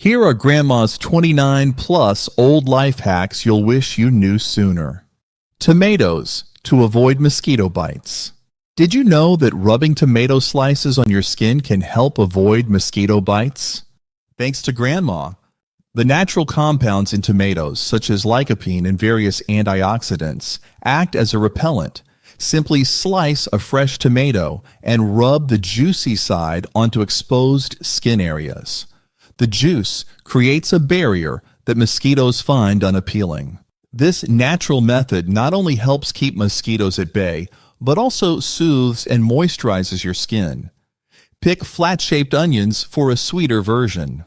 Here are Grandma's 29 plus old life hacks you'll wish you knew sooner. Tomatoes to avoid mosquito bites. Did you know that rubbing tomato slices on your skin can help avoid mosquito bites? Thanks to Grandma. The natural compounds in tomatoes, such as lycopene and various antioxidants, act as a repellent. Simply slice a fresh tomato and rub the juicy side onto exposed skin areas. The juice creates a barrier that mosquitoes find unappealing. This natural method not only helps keep mosquitoes at bay, but also soothes and moisturizes your skin. Pick flat-shaped onions for a sweeter version.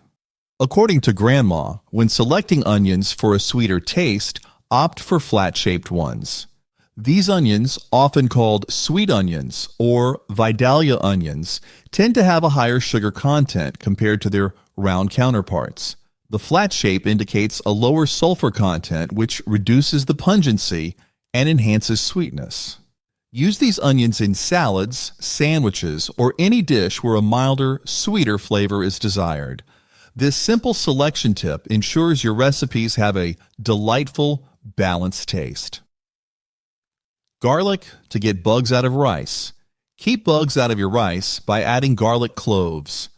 According to Grandma, when selecting onions for a sweeter taste, opt for flat-shaped ones. These onions, often called sweet onions or Vidalia onions, tend to have a higher sugar content compared to their round counterparts. The flat shape indicates a lower sulfur content, which reduces the pungency and enhances sweetness. Use these onions in salads, sandwiches, or any dish where a milder, sweeter flavor is desired. This simple selection tip ensures your recipes have a delightful, balanced taste. Garlic to get bugs out of rice. Keep bugs out of your rice by adding garlic cloves.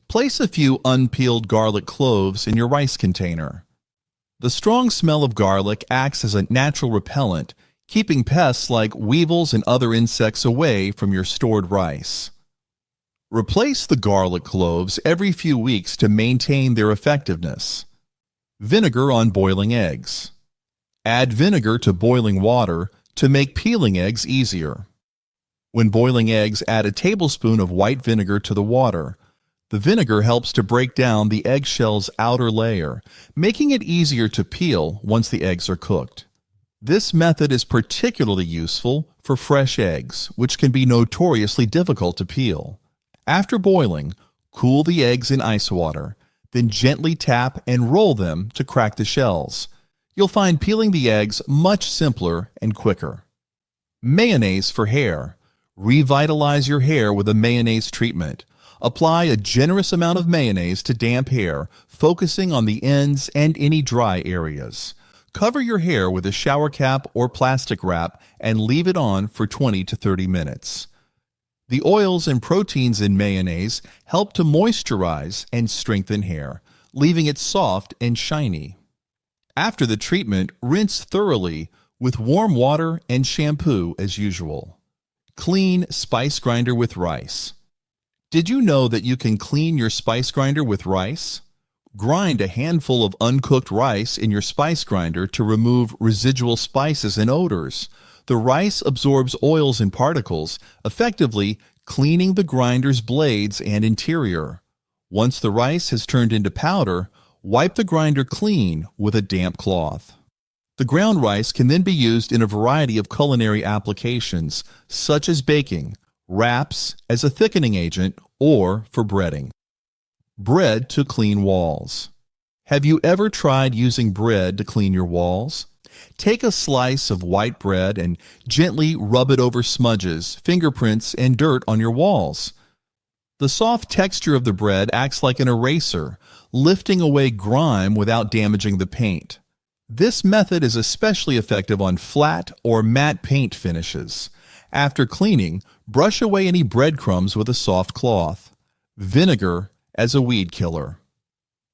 Place a few unpeeled garlic cloves in your rice container. The strong smell of garlic acts as a natural repellent, keeping pests like weevils and other insects away from your stored rice. Replace the garlic cloves every few weeks to maintain their effectiveness. Vinegar on boiling eggs. Add vinegar to boiling water to make peeling eggs easier. When boiling eggs, add a tablespoon of white vinegar to the water. The vinegar helps to break down the eggshell's outer layer, making it easier to peel once the eggs are cooked. This method is particularly useful for fresh eggs, which can be notoriously difficult to peel. After boiling, cool the eggs in ice water, then gently tap and roll them to crack the shells. You'll find peeling the eggs much simpler and quicker. Mayonnaise for hair. Revitalize your hair with a mayonnaise treatment. Apply a generous amount of mayonnaise to damp hair, focusing on the ends and any dry areas. Cover your hair with a shower cap or plastic wrap and leave it on for 20 to 30 minutes. The oils and proteins in mayonnaise help to moisturize and strengthen hair, leaving it soft and shiny. After the treatment, rinse thoroughly with warm water and shampoo as usual. Clean spice grinder with rice. Did you know that you can clean your spice grinder with rice? Grind a handful of uncooked rice in your spice grinder to remove residual spices and odors. The rice absorbs oils and particles, effectively cleaning the grinder's blades and interior. Once the rice has turned into powder, wipe the grinder clean with a damp cloth. The ground rice can then be used in a variety of culinary applications, such as baking, wraps, as a thickening agent, or for breading. Bread to clean walls. Have you ever tried using bread to clean your walls? Take a slice of white bread and gently rub it over smudges, fingerprints, and dirt on your walls. The soft texture of the bread acts like an eraser, lifting away grime without damaging the paint. This method is especially effective on flat or matte paint finishes. After cleaning, brush away any breadcrumbs with a soft cloth. Vinegar as a weed killer.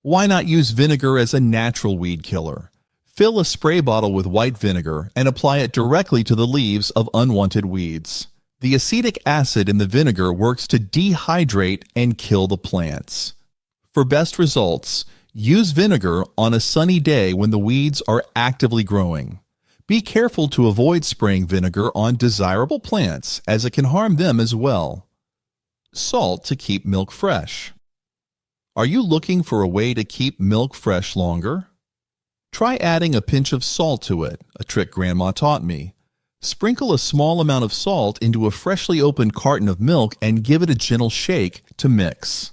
Why not use vinegar as a natural weed killer? Fill a spray bottle with white vinegar and apply it directly to the leaves of unwanted weeds. The acetic acid in the vinegar works to dehydrate and kill the plants. For best results, use vinegar on a sunny day when the weeds are actively growing. Be careful to avoid spraying vinegar on desirable plants, as it can harm them as well. Salt to keep milk fresh. Are you looking for a way to keep milk fresh longer? Try adding a pinch of salt to it, a trick Grandma taught me. Sprinkle a small amount of salt into a freshly opened carton of milk and give it a gentle shake to mix.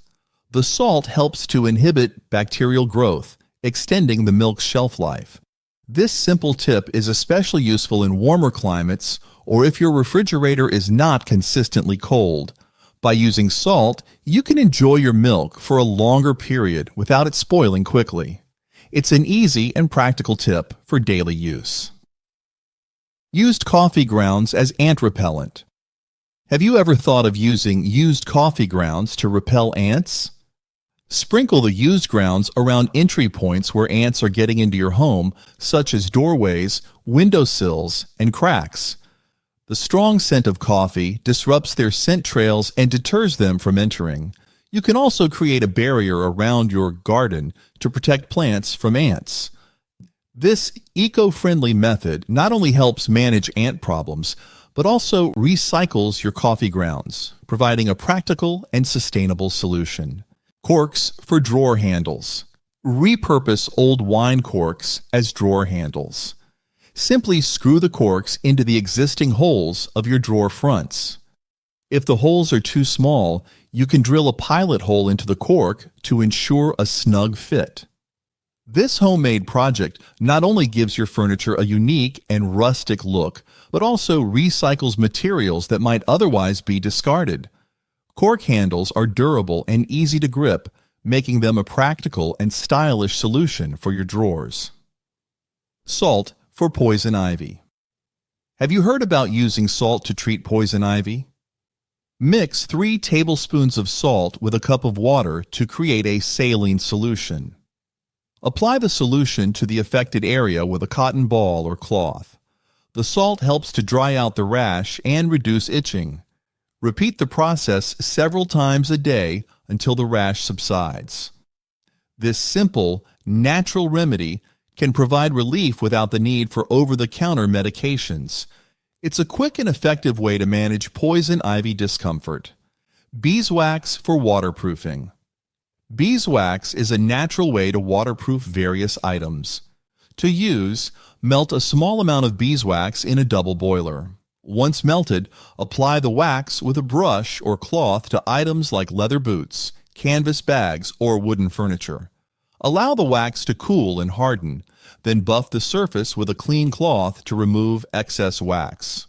The salt helps to inhibit bacterial growth, extending the milk's shelf life. This simple tip is especially useful in warmer climates or if your refrigerator is not consistently cold. By using salt, you can enjoy your milk for a longer period without it spoiling quickly. It's an easy and practical tip for daily use. Used coffee grounds as ant repellent. Have you ever thought of using used coffee grounds to repel ants? Sprinkle the used grounds around entry points where ants are getting into your home, such as doorways, windowsills, and cracks. The strong scent of coffee disrupts their scent trails and deters them from entering. You can also create a barrier around your garden to protect plants from ants. This eco-friendly method not only helps manage ant problems, but also recycles your coffee grounds, providing a practical and sustainable solution. Corks for drawer handles. Repurpose old wine corks as drawer handles. Simply screw the corks into the existing holes of your drawer fronts. If the holes are too small, you can drill a pilot hole into the cork to ensure a snug fit. This homemade project not only gives your furniture a unique and rustic look, but also recycles materials that might otherwise be discarded. Cork handles are durable and easy to grip, making them a practical and stylish solution for your drawers. Salt for poison ivy. Have you heard about using salt to treat poison ivy? Mix 3 tablespoons of salt with a cup of water to create a saline solution. Apply the solution to the affected area with a cotton ball or cloth. The salt helps to dry out the rash and reduce itching. Repeat the process several times a day until the rash subsides. This simple, natural remedy can provide relief without the need for over-the-counter medications. It's a quick and effective way to manage poison ivy discomfort. Beeswax for waterproofing. Beeswax is a natural way to waterproof various items. To use, melt a small amount of beeswax in a double boiler. Once melted, apply the wax with a brush or cloth to items like leather boots, canvas bags, or wooden furniture. Allow the wax to cool and harden, then buff the surface with a clean cloth to remove excess wax.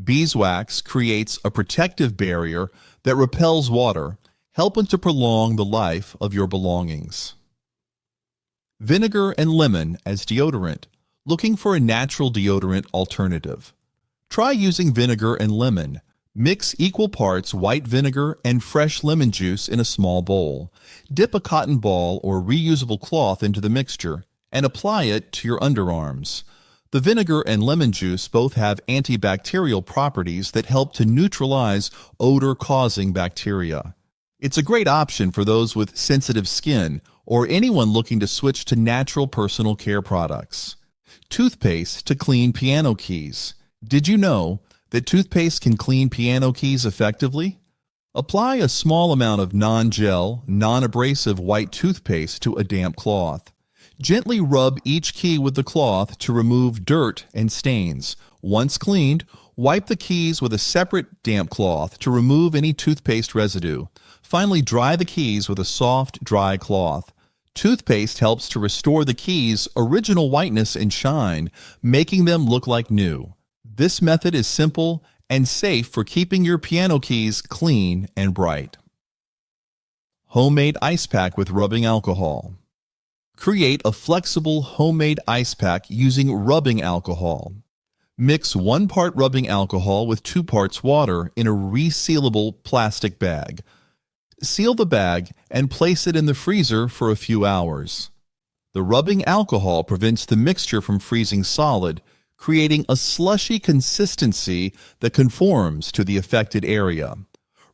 Beeswax creates a protective barrier that repels water, helping to prolong the life of your belongings. Vinegar and lemon as deodorant. Looking for a natural deodorant alternative? Try using vinegar and lemon. Mix equal parts white vinegar and fresh lemon juice in a small bowl. Dip a cotton ball or reusable cloth into the mixture and apply it to your underarms. The vinegar and lemon juice both have antibacterial properties that help to neutralize odor-causing bacteria. It's a great option for those with sensitive skin or anyone looking to switch to natural personal care products. Toothpaste to clean piano keys. Did you know that toothpaste can clean piano keys effectively? Apply a small amount of non-gel, non-abrasive white toothpaste to a damp cloth. Gently rub each key with the cloth to remove dirt and stains. Once cleaned, wipe the keys with a separate damp cloth to remove any toothpaste residue. Finally, dry the keys with a soft, dry cloth. Toothpaste helps to restore the keys' original whiteness and shine, making them look like new. This method is simple and safe for keeping your piano keys clean and bright. Homemade ice pack with rubbing alcohol. Create a flexible homemade ice pack using rubbing alcohol. Mix 1 part rubbing alcohol with 2 parts water in a resealable plastic bag. Seal the bag and place it in the freezer for a few hours. The rubbing alcohol prevents the mixture from freezing solid, creating a slushy consistency that conforms to the affected area.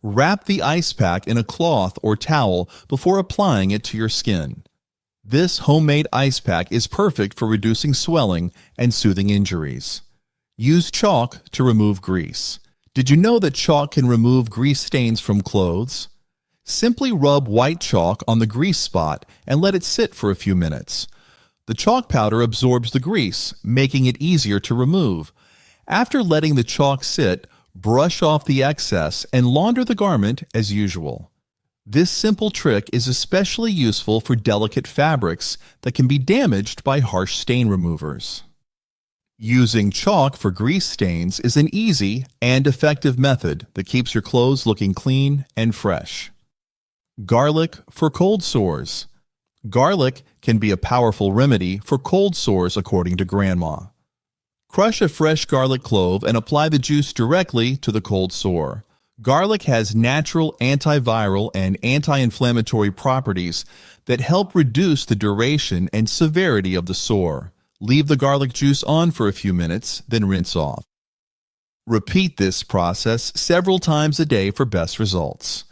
Wrap the ice pack in a cloth or towel before applying it to your skin. This homemade ice pack is perfect for reducing swelling and soothing injuries. Use chalk to remove grease. Did you know that chalk can remove grease stains from clothes? Simply rub white chalk on the grease spot and let it sit for a few minutes. The chalk powder absorbs the grease, making it easier to remove. After letting the chalk sit, brush off the excess and launder the garment as usual. This simple trick is especially useful for delicate fabrics that can be damaged by harsh stain removers. Using chalk for grease stains is an easy and effective method that keeps your clothes looking clean and fresh. Garlic for cold sores. Garlic can be a powerful remedy for cold sores, according to Grandma. Crush a fresh garlic clove and apply the juice directly to the cold sore. Garlic has natural antiviral and anti-inflammatory properties that help reduce the duration and severity of the sore. Leave the garlic juice on for a few minutes, then rinse off. Repeat this process several times a day for best results.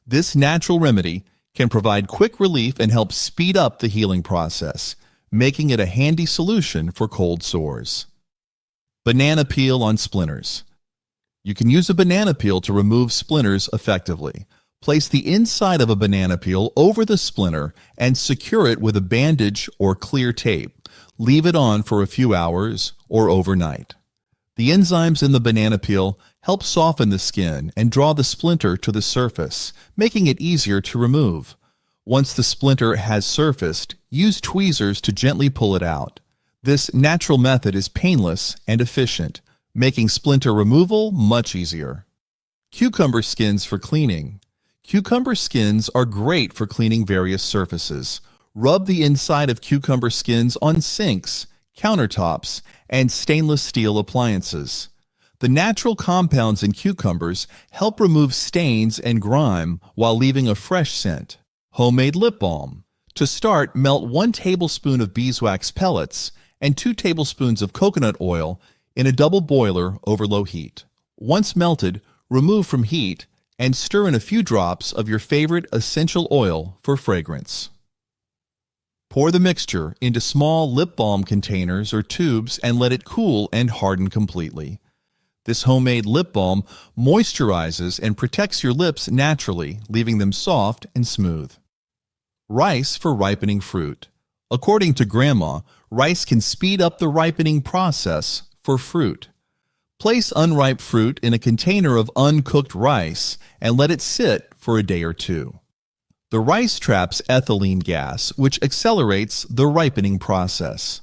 This natural remedy can provide quick relief and help speed up the healing process, making it a handy solution for cold sores. Banana peel on splinters. You can use a banana peel to remove splinters effectively. Place the inside of a banana peel over the splinter and secure it with a bandage or clear tape. Leave it on for a few hours or overnight. The enzymes in the banana peel help soften the skin and draw the splinter to the surface, making it easier to remove. Once the splinter has surfaced, use tweezers to gently pull it out. This natural method is painless and efficient, making splinter removal much easier. Cucumber skins for cleaning. Cucumber skins are great for cleaning various surfaces. Rub the inside of cucumber skins on sinks, countertops, and stainless steel appliances. The natural compounds in cucumbers help remove stains and grime while leaving a fresh scent. Homemade lip balm. To start, melt 1 tablespoon of beeswax pellets and 2 tablespoons of coconut oil in a double boiler over low heat. Once melted, remove from heat and stir in a few drops of your favorite essential oil for fragrance. Pour the mixture into small lip balm containers or tubes and let it cool and harden completely. This homemade lip balm moisturizes and protects your lips naturally, leaving them soft and smooth. Rice for ripening fruit. According to Grandma, rice can speed up the ripening process for fruit. Place unripe fruit in a container of uncooked rice and let it sit for a day or two. The rice traps ethylene gas, which accelerates the ripening process.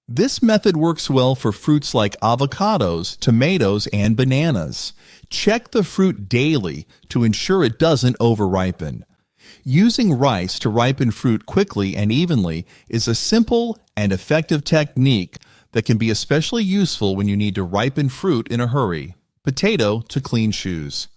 This method works well for fruits like avocados, tomatoes, and bananas. Check the fruit daily to ensure it doesn't over-ripen. Using rice to ripen fruit quickly and evenly is a simple and effective technique that can be especially useful when you need to ripen fruit in a hurry. Potato to clean shoes.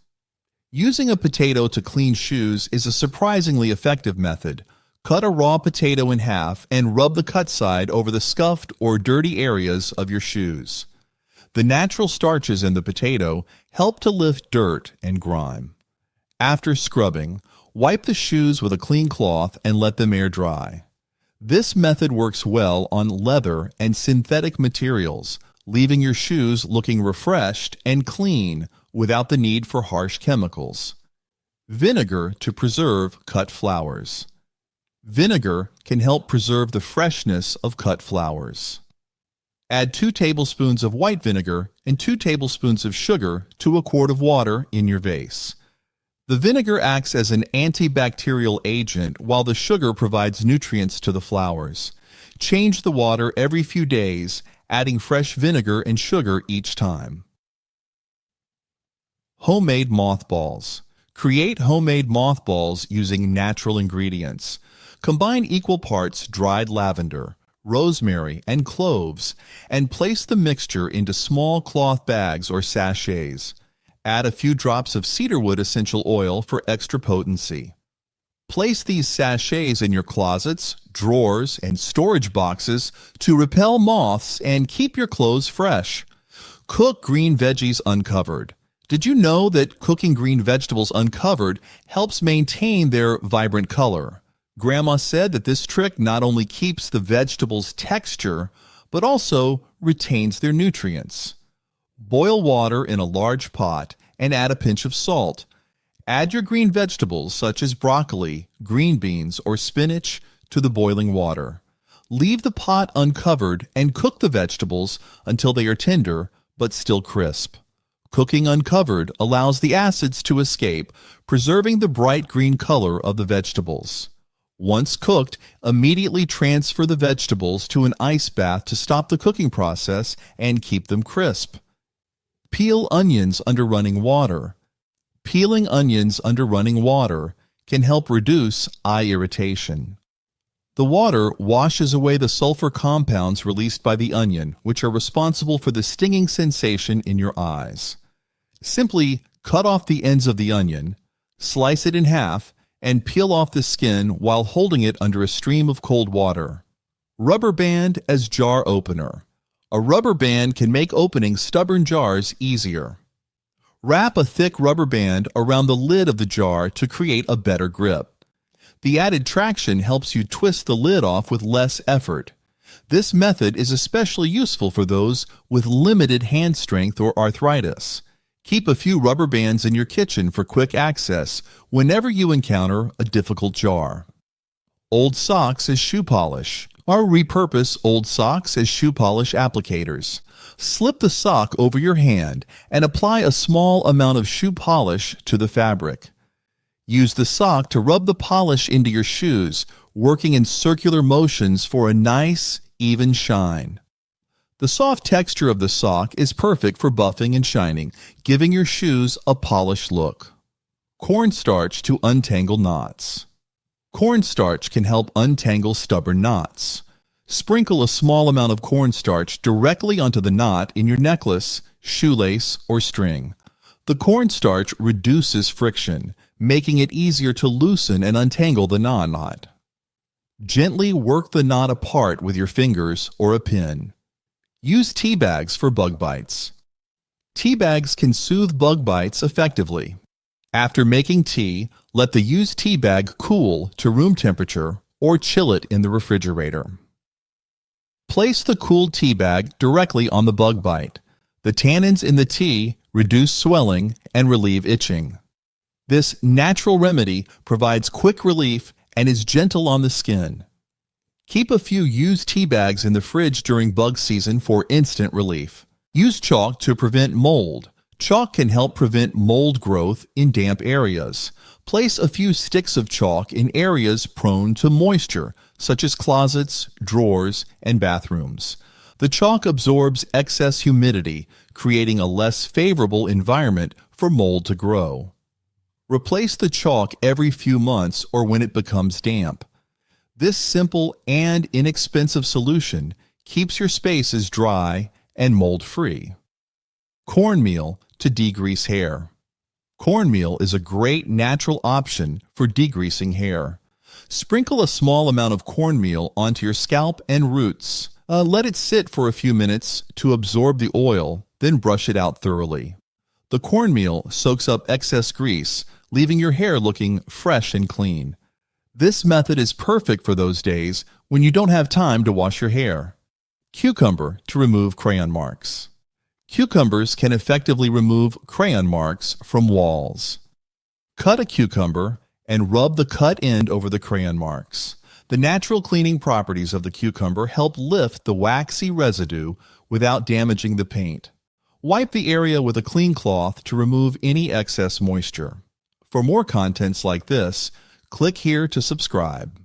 Using a potato to clean shoes is a surprisingly effective method. Cut a raw potato in half and rub the cut side over the scuffed or dirty areas of your shoes. The natural starches in the potato help to lift dirt and grime. After scrubbing, wipe the shoes with a clean cloth and let them air dry. This method works well on leather and synthetic materials, leaving your shoes looking refreshed and clean without the need for harsh chemicals. Vinegar to preserve cut flowers. Vinegar can help preserve the freshness of cut flowers. Add 2 tablespoons of white vinegar and 2 tablespoons of sugar to a quart of water in your vase. The vinegar acts as an antibacterial agent while the sugar provides nutrients to the flowers. Change the water every few days, adding fresh vinegar and sugar each time. Homemade mothballs. Create homemade mothballs using natural ingredients. Combine equal parts dried lavender, rosemary, and cloves, and place the mixture into small cloth bags or sachets. Add a few drops of cedarwood essential oil for extra potency. Place these sachets in your closets, drawers, and storage boxes to repel moths and keep your clothes fresh. Cook green veggies uncovered. Did you know that cooking green vegetables uncovered helps maintain their vibrant color? Grandma said that this trick not only keeps the vegetables' texture, but also retains their nutrients. Boil water in a large pot and add a pinch of salt. Add your green vegetables such as broccoli, green beans, or spinach to the boiling water. Leave the pot uncovered and cook the vegetables until they are tender but still crisp. Cooking uncovered allows the acids to escape, preserving the bright green color of the vegetables. Once cooked, immediately transfer the vegetables to an ice bath to stop the cooking process and keep them crisp. Peel onions under running water. Peeling onions under running water can help reduce eye irritation. The water washes away the sulfur compounds released by the onion, which are responsible for the stinging sensation in your eyes. Simply cut off the ends of the onion, slice it in half, and peel off the skin while holding it under a stream of cold water. Rubber band as jar opener. A rubber band can make opening stubborn jars easier. Wrap a thick rubber band around the lid of the jar to create a better grip. The added traction helps you twist the lid off with less effort. This method is especially useful for those with limited hand strength or arthritis. Keep a few rubber bands in your kitchen for quick access whenever you encounter a difficult jar. Old socks as shoe polish. Or repurpose old socks as shoe polish applicators. Slip the sock over your hand and apply a small amount of shoe polish to the fabric. Use the sock to rub the polish into your shoes, working in circular motions for a nice, even shine. The soft texture of the sock is perfect for buffing and shining, giving your shoes a polished look. Cornstarch to untangle knots. Cornstarch can help untangle stubborn knots. Sprinkle a small amount of cornstarch directly onto the knot in your necklace, shoelace, or string. The cornstarch reduces friction, making it easier to loosen and untangle the knot. Gently work the knot apart with your fingers or a pin. Use tea bags for bug bites. Tea bags can soothe bug bites effectively. After making tea, let the used tea bag cool to room temperature or chill it in the refrigerator. Place the cooled tea bag directly on the bug bite. The tannins in the tea reduce swelling and relieve itching. This natural remedy provides quick relief and is gentle on the skin. Keep a few used tea bags in the fridge during bug season for instant relief. Use chalk to prevent mold. Chalk can help prevent mold growth in damp areas. Place a few sticks of chalk in areas prone to moisture, such as closets, drawers, and bathrooms. The chalk absorbs excess humidity, creating a less favorable environment for mold to grow. Replace the chalk every few months or when it becomes damp. This simple and inexpensive solution keeps your spaces dry and mold-free. Cornmeal to degrease hair. Cornmeal is a great natural option for degreasing hair. Sprinkle a small amount of cornmeal onto your scalp and roots. Let it sit for a few minutes to absorb the oil, then brush it out thoroughly. The cornmeal soaks up excess grease, leaving your hair looking fresh and clean. This method is perfect for those days when you don't have time to wash your hair. Cucumber to remove crayon marks. Cucumbers can effectively remove crayon marks from walls. Cut a cucumber and rub the cut end over the crayon marks. The natural cleaning properties of the cucumber help lift the waxy residue without damaging the paint. Wipe the area with a clean cloth to remove any excess moisture. For more contents like this, click here to subscribe.